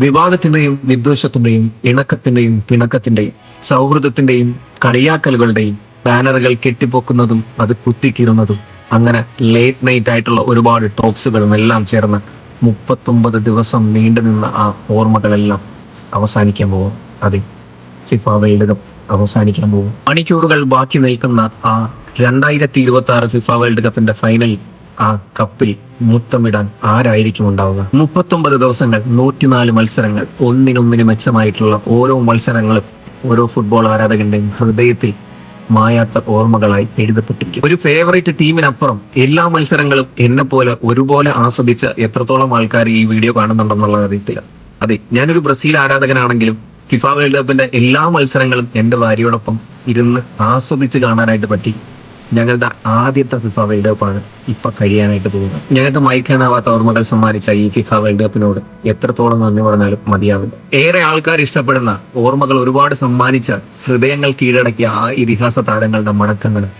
വിവാദത്തിന്റെയും വിദ്വേഷത്തിന്റെയും ഇണക്കത്തിന്റെയും പിണക്കത്തിന്റെയും സൗഹൃദത്തിന്റെയും കളിയാക്കലുകളുടെയും ബാനറുകൾ കെട്ടിപ്പൊക്കുന്നതും അത് കുത്തിക്കീറുന്നതും അങ്ങനെ late night ആയിട്ടുള്ള ഒരുപാട് ടോക്സുകളും എല്ലാം ചേർന്ന് 39 ദിവസം നീണ്ടുനിന്ന ആ ഓർമ്മകളെല്ലാം അവസാനിക്കാൻ പോകും. അതെ, ഫിഫ വേൾഡ് കപ്പ് അവസാനിക്കാൻ പോകും. മണിക്കൂറുകൾ ബാക്കി നിൽക്കുന്ന ആ 2026 ഫിഫ വേൾഡ് കപ്പിന്റെ ഫൈനൽ, ആ കപ്പിൽ മുത്തമിടാൻ ആരായിരിക്കും ഉണ്ടാവുക? 39 ദിവസങ്ങൾ, 104 മത്സരങ്ങൾ, ഒന്നിനൊന്നിന് മെച്ചമായിട്ടുള്ള ഓരോ മത്സരങ്ങളും ഓരോ ഫുട്ബോൾ ആരാധകന്റെയും ഹൃദയത്തിൽ മായാത്ത ഓർമ്മകളായി എഴുതപ്പെട്ടിരിക്കും. ഒരു ഫേവറേറ്റ് ടീമിനപ്പുറം എല്ലാ മത്സരങ്ങളും എന്നെ പോലെ ഒരുപോലെ ആസ്വദിച്ച എത്രത്തോളം ആൾക്കാർ ഈ വീഡിയോ കാണുന്നുണ്ടെന്നുള്ളത് അറിയത്തില്ല. അതെ, ഞാനൊരു ബ്രസീൽ ആരാധകനാണെങ്കിലും ഫിഫ വേൾഡ് കപ്പിന്റെ എല്ലാ മത്സരങ്ങളും എന്റെ ഭാര്യയോടൊപ്പം ഇരുന്ന് ആസ്വദിച്ച് കാണാനായിട്ട് പറ്റി. ഞങ്ങളുടെ ആദ്യത്തെ ഫിഫ വേൾഡ് കപ്പാണ് ഇപ്പൊ കഴിയാനായിട്ട് പോകുന്നത്. ഞങ്ങൾക്ക് മയക്കാനാവാത്ത ഓർമ്മകൾ സമ്മാനിച്ച ഈ ഫിഫ വേൾഡ് കപ്പിനോട് എത്രത്തോളം നന്ദി പറഞ്ഞാലും മതിയാവില്ല. ഏറെ ആൾക്കാർ ഇഷ്ടപ്പെടുന്ന, ഓർമ്മകൾ ഒരുപാട് സമ്മാനിച്ച, ഹൃദയങ്ങൾ കീഴടക്കിയ ആ ഇതിഹാസ താരങ്ങളുടെ മടക്കങ്ങളും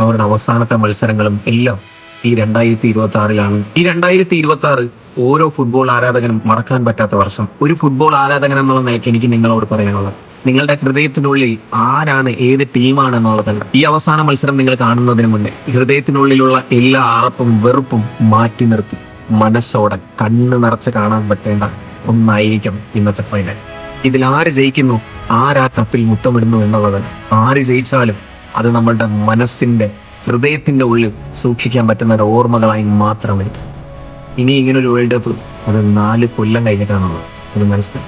അവരുടെ അവസാനത്തെ മത്സരങ്ങളും എല്ലാം ഈ 2026-ലാണ്. ഈ 2026 ഓരോ ഫുട്ബോൾ ആരാധകനും മറക്കാൻ പറ്റാത്ത വർഷം. ഒരു ഫുട്ബോൾ ആരാധകൻ എന്നുള്ള നിലയ്ക്ക് എനിക്ക് നിങ്ങളോട് പറയാനുള്ളത്, നിങ്ങളുടെ ഹൃദയത്തിനുള്ളിൽ ആരാണ്, ഏത് ടീമാണ് എന്നുള്ളതല്ല. ഈ അവസാന മത്സരം നിങ്ങൾ കാണുന്നതിന് മുന്നേ ഹൃദയത്തിനുള്ളിലുള്ള എല്ലാ അറപ്പും വെറുപ്പും മാറ്റി നിർത്തി മനസ്സോടെ കണ്ണ് നിറച്ച് കാണാൻ പറ്റേണ്ട ഒന്നായിരിക്കും ഇന്നത്തെ ഫൈനൽ. ഇതിൽ ആര് ജയിക്കുന്നു, ആരാ കപ്പിൽ മുത്തമിടുന്നു എന്നുള്ളത്, ആര് ജയിച്ചാലും അത് നമ്മളുടെ മനസ്സിന്റെ ഹൃദയത്തിന്റെ ഉള്ളിൽ സൂക്ഷിക്കാൻ പറ്റുന്ന ഒരു ഓർമ്മകളായി മാത്രമേ. ഇനി ഇങ്ങനൊരു വേൾഡ് കപ്പ് അത് 4 കൊല്ലം കഴിഞ്ഞിട്ടാണുള്ളത്. അത് മനസ്സിലായി.